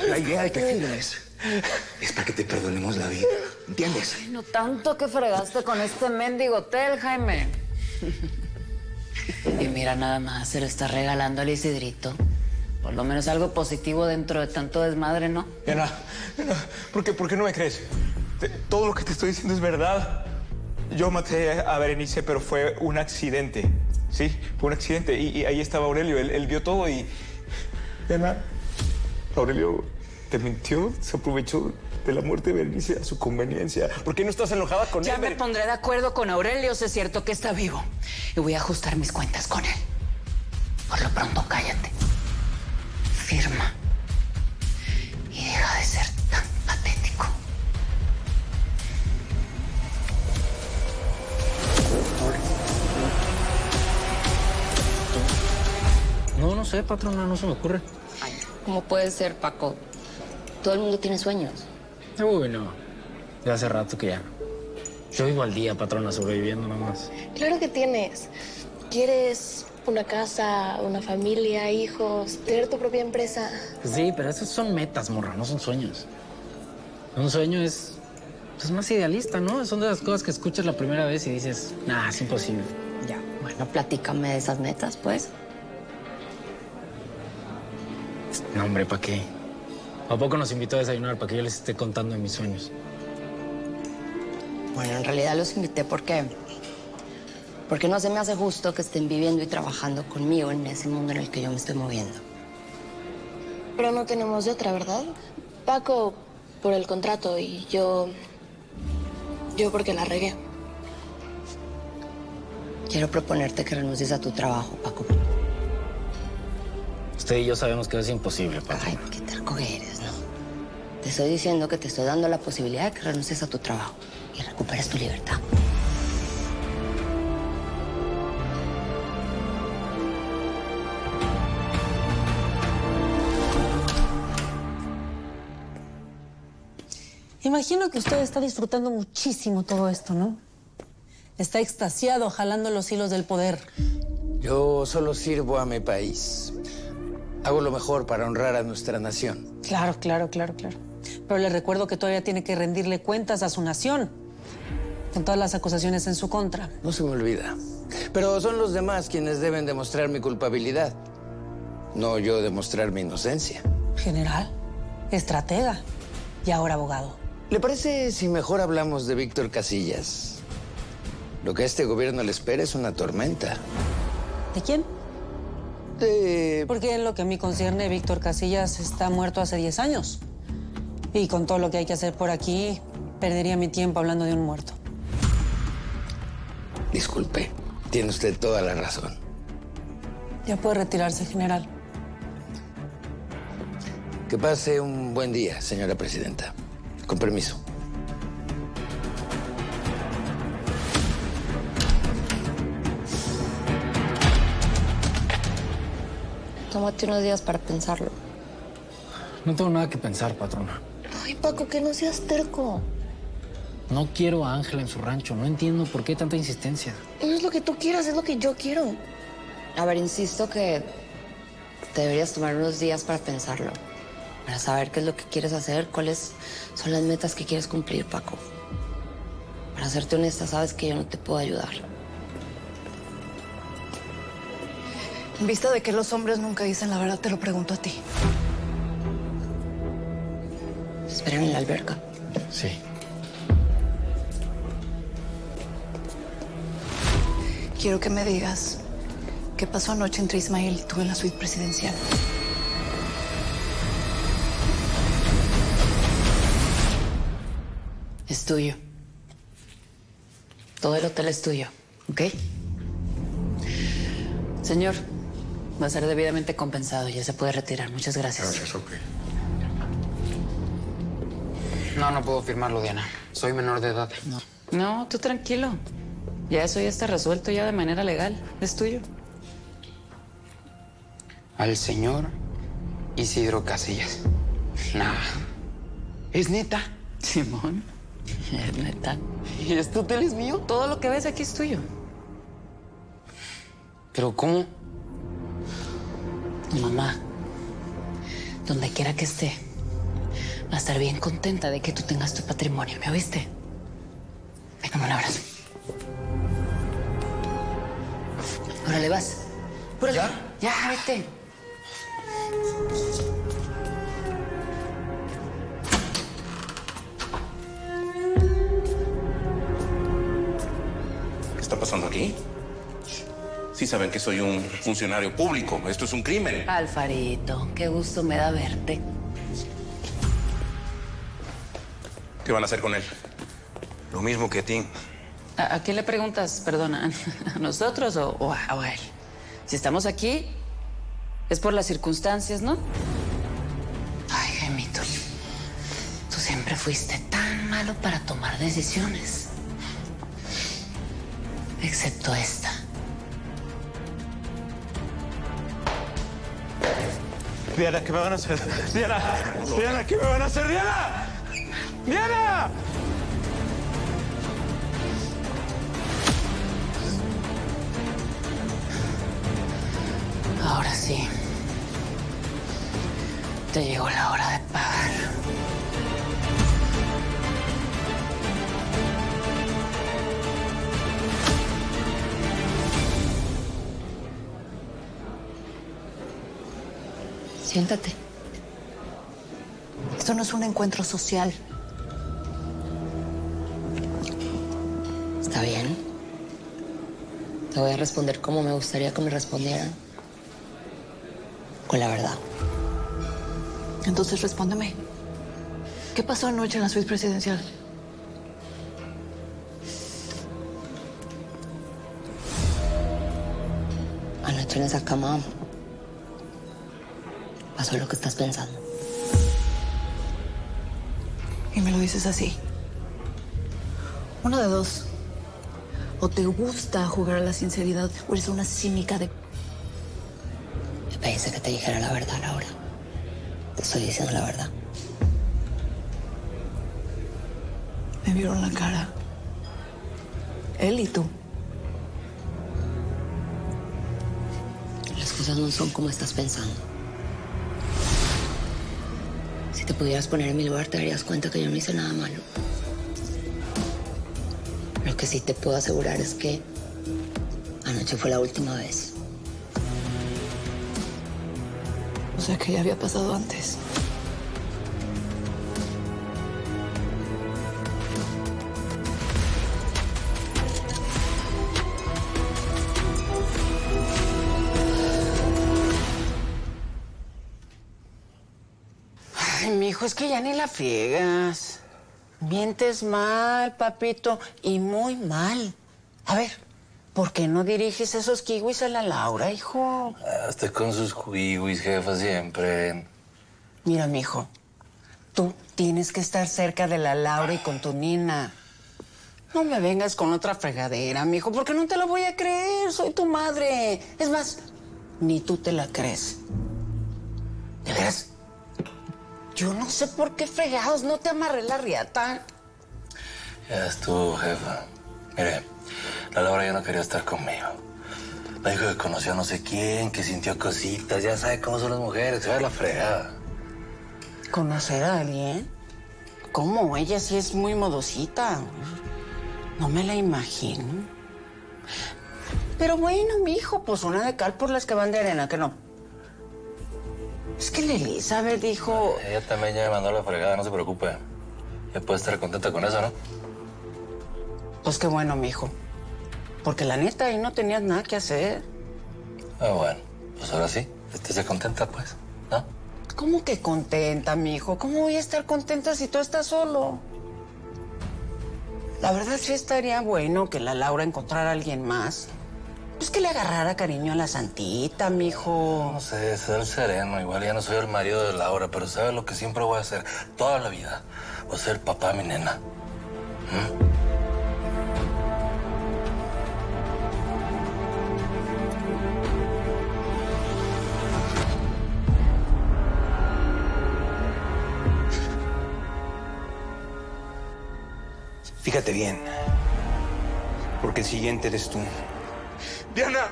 La idea de que firmes es para que te perdonemos la vida, ¿entiendes? Ay, no tanto que fregaste con este mendigo hotel, Jaime. Y mira, nada más, se lo está regalando al Isidrito. Por lo menos algo positivo dentro de tanto desmadre, ¿no? Diana, ¿por qué no me crees? Todo lo que te estoy diciendo es verdad. Yo maté a Berenice, pero fue un accidente. Sí, fue un accidente. Y ahí estaba Aurelio, él vio todo y... Diana, Aurelio te mintió, se aprovechó de la muerte de Berenice a su conveniencia. ¿Por qué no estás enojada con él? Ya me pondré de acuerdo con Aurelio, si es cierto que está vivo. Y voy a ajustar mis cuentas con él. Por lo pronto, cállate. Firma. Y deja de ser tan patético. No sé, patrona, no se me ocurre. ¿Cómo puede ser, Paco? Todo el mundo tiene sueños. Uy, no. Ya hace rato que ya. Yo vivo al día, patrona, sobreviviendo nomás. Claro que tienes. ¿Quieres una casa, una familia, hijos, tener tu propia empresa? Sí, pero esas son metas, morra, no son sueños. Un sueño es más idealista, ¿no? Son de las cosas que escuchas la primera vez y dices, nah, es imposible. Ya, bueno, platícame de esas metas, pues. No, hombre, ¿para qué? ¿A poco nos invitó a desayunar para que yo les esté contando de mis sueños? Bueno, en realidad los invité porque no se me hace justo que estén viviendo y trabajando conmigo en ese mundo en el que yo me estoy moviendo. Pero no tenemos de otra, ¿verdad? Paco por el contrato y yo porque la regué. Quiero proponerte que renuncies a tu trabajo, Paco. Usted y yo sabemos que es imposible, patrona. Ay, qué terco eres, ¿no? Te estoy diciendo que te estoy dando la posibilidad de que renuncies a tu trabajo y recuperes tu libertad. Imagino que usted está disfrutando muchísimo todo esto, ¿no? Está extasiado jalando los hilos del poder. Yo solo sirvo a mi país. Hago lo mejor para honrar a nuestra nación. Claro. Pero le recuerdo que todavía tiene que rendirle cuentas a su nación, con todas las acusaciones en su contra. No se me olvida. Pero son los demás quienes deben demostrar mi culpabilidad, no yo demostrar mi inocencia. General, estratega y ahora abogado. ¿Le parece si mejor hablamos de Víctor Casillas? Lo que a este gobierno le espera es una tormenta. ¿De quién? Porque en lo que a mí concierne, Víctor Casillas está muerto hace 10 años. Y con todo lo que hay que hacer por aquí, perdería mi tiempo hablando de un muerto. Disculpe, tiene usted toda la razón. Ya puede retirarse, general. Que pase un buen día, señora presidenta. Con permiso. Tómate unos días para pensarlo. No tengo nada que pensar, patrona. Ay, Paco, que no seas terco. No quiero a Ángela en su rancho. No entiendo por qué tanta insistencia. No es lo que tú quieras, es lo que yo quiero. A ver, insisto que te deberías tomar unos días para pensarlo. Para saber qué es lo que quieres hacer, cuáles son las metas que quieres cumplir, Paco. Para serte honesta, sabes que yo no te puedo ayudar. En vista de que los hombres nunca dicen la verdad, te lo pregunto a ti. Esperan en la alberca. Sí. Quiero que me digas qué pasó anoche entre Ismael y tú en la suite presidencial. Es tuyo. Todo el hotel es tuyo, ¿ok? Señor, va a ser debidamente compensado. Ya se puede retirar. Muchas gracias. Gracias, ok. No puedo firmarlo, Diana. Soy menor de edad. No, tú tranquilo. Ya eso ya está resuelto ya de manera legal. Es tuyo. Al señor Isidro Casillas. Nah. ¿Es neta? Simón, es neta. ¿Y este hotel es mío? Todo lo que ves aquí es tuyo. ¿Pero cómo? Tu mamá, donde quiera que esté, va a estar bien contenta de que tú tengas tu patrimonio, ¿me oíste? Déjame un abrazo. Órale, vas. Apúrale. Ya, vete. ¿Qué está pasando aquí? Sí saben que soy un funcionario público. Esto es un crimen. Alfarito, qué gusto me da verte. ¿Qué van a hacer con él? Lo mismo que a ti. ¿A quién le preguntas, perdona? ¿A nosotros o a él? Si estamos aquí, es por las circunstancias, ¿no? Ay, Jaimito, tú siempre fuiste tan malo para tomar decisiones. Excepto esta. Diana, ¿qué me van a hacer? Diana, Diana, ¿qué me van a hacer? Diana, Diana. Ahora sí. Te llegó la hora de pagar. Siéntate. Esto no es un encuentro social. Está bien. Te voy a responder como me gustaría que me respondieran. Con la verdad. Entonces respóndeme. ¿Qué pasó anoche en la suite presidencial? Anoche en esa cama pasó lo que estás pensando. Y me lo dices así. Una de dos. O te gusta jugar a la sinceridad o eres una cínica de... Me pediste que te dijera la verdad, Laura. Te estoy diciendo la verdad. Me vieron la cara. Él y tú. Las cosas no son como estás pensando. Si te pudieras poner en mi lugar, te darías cuenta que yo no hice nada malo. Lo que sí te puedo asegurar es que anoche fue la última vez. O sea que ya había pasado antes. Ay, mijo, es que ya ni la friegas. Mientes mal, papito, y muy mal. A ver, ¿por qué no diriges esos kiwis a la Laura, hijo? Estoy con sus kiwis, jefa, siempre. Mira, mijo, tú tienes que estar cerca de la Laura y con tu nina. No me vengas con otra fregadera, mijo, porque no te la voy a creer. Soy tu madre. Es más, ni tú te la crees. ¿De veras? Yo no sé por qué fregados no te amarré la riata. Ya estuvo, jefa. Mire, la Laura ya no quería estar conmigo. Me dijo que conoció a no sé quién, que sintió cositas. Ya sabe cómo son las mujeres, se va a la fregada. ¿Conocer a alguien? ¿Cómo? Ella sí es muy modosita. No me la imagino. Pero bueno, mijo, pues una de cal por las que van de arena, ¿que no? Es que la Elizabeth dijo... Ella también ya me mandó a la fregada, no se preocupe. Ya puede estar contenta con eso, ¿no? Pues qué bueno, mijo. Porque la neta, ahí no tenías nada que hacer. Ah, bueno. Pues ahora sí. Estése contenta, pues, ¿no? ¿Cómo que contenta, mijo? ¿Cómo voy a estar contenta si tú estás solo? La verdad sí estaría bueno que la Laura encontrara a alguien más. Pues que le agarrara cariño a la santita, mijo. No sé, ser sereno. Igual ya no soy el marido de Laura, pero ¿sabes lo que siempre voy a hacer? Toda la vida. Voy a ser papá de mi nena. Fíjate bien, porque el siguiente eres tú. Diana,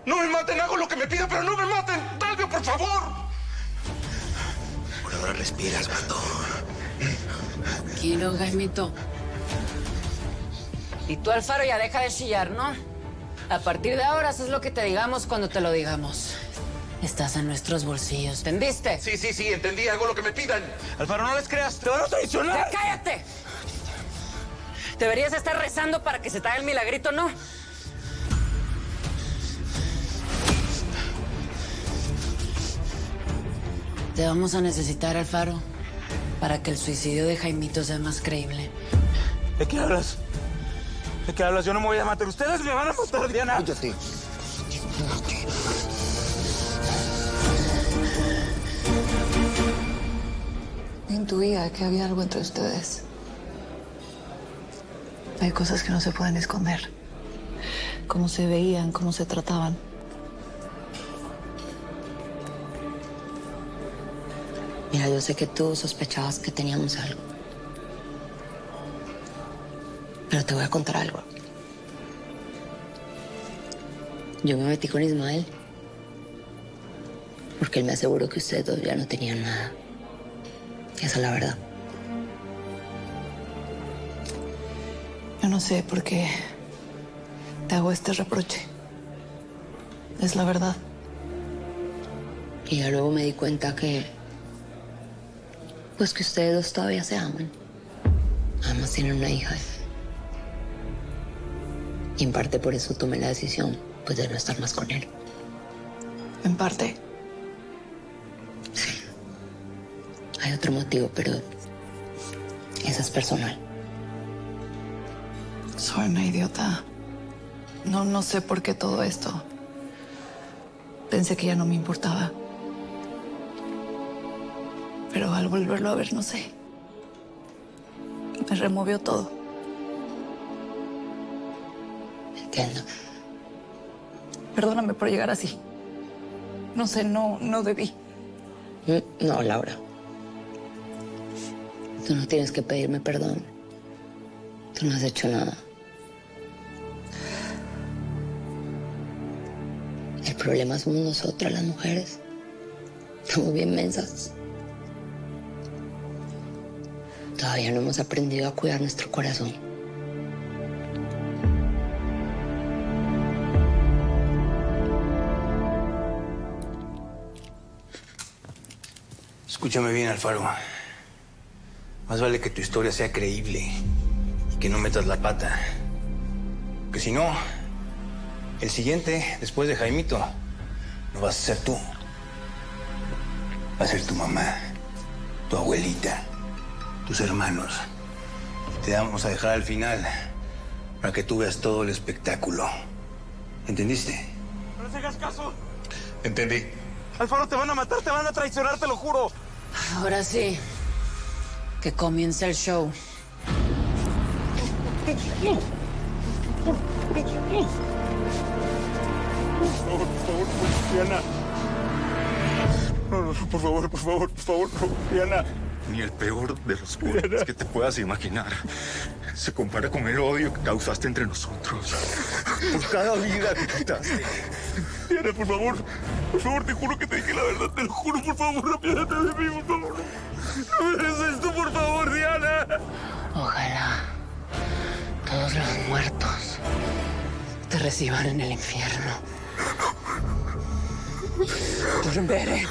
No me maten, hago lo que me pida, pero no me maten. Talvio, por favor. Por ahora respiras, vato. Tranquilo, Jaimito. Y tú, Alfaro, ya deja de chillar, ¿no? A partir de ahora, haces lo que te digamos cuando te lo digamos. Estás en nuestros bolsillos, ¿entendiste? Sí, entendí. Hago lo que me pidan. Alfaro, no les creas, te van a traicionar. ¡Ya cállate! Deberías estar rezando para que se te haga el milagrito, ¿no? Te vamos a necesitar, Alfaro, para que el suicidio de Jaimito sea más creíble. ¿De qué hablas? ¿De qué hablas? Yo no me voy a matar. Ustedes me van a matar, Diana. Cállate. Intuía que había algo entre ustedes. Hay cosas que no se pueden esconder. Cómo se veían, cómo se trataban. Mira, yo sé que tú sospechabas que teníamos algo. Pero te voy a contar algo. Yo me metí con Ismael porque él me aseguró que ustedes dos ya no tenían nada. Esa es la verdad. Yo no sé por qué te hago este reproche. Es la verdad. Y ya luego me di cuenta que... pues que ustedes dos todavía se aman. Además tienen una hija. Y en parte por eso tomé la decisión, pues, de no estar más con él. En parte. Sí. Hay otro motivo, pero ese es personal. Soy una idiota. No sé por qué todo esto. Pensé que ya no me importaba. Pero al volverlo a ver, no sé. Me removió todo. Entiendo. Perdóname por llegar así. No sé, no debí. No, Laura. Tú no tienes que pedirme perdón. Tú no has hecho nada. El problema somos nosotras, las mujeres. Estamos bien mensas. Todavía no hemos aprendido a cuidar nuestro corazón. Escúchame bien, Alfaro. Más vale que tu historia sea creíble y que no metas la pata. Porque si no, el siguiente, después de Jaimito, no vas a ser tú. Va a ser tu mamá, tu abuelita, tus hermanos. Y te vamos a dejar al final para que tú veas todo el espectáculo. ¿Entendiste? No les hagas caso. Entendí. Alfaro, te van a matar, te van a traicionar, te lo juro. Ahora sí, que comience el show. Por favor, Diana. No, por favor, no, Diana. Ni el peor de los golpes que te puedas imaginar se compara con el odio que causaste entre nosotros. Por cada vida que quitaste. Diana, por favor, te juro que te dije la verdad, te lo juro, por favor, apiádate de mí, por favor. No me hagas esto, por favor, Diana. Ojalá todos los muertos te reciban en el infierno. Turbere.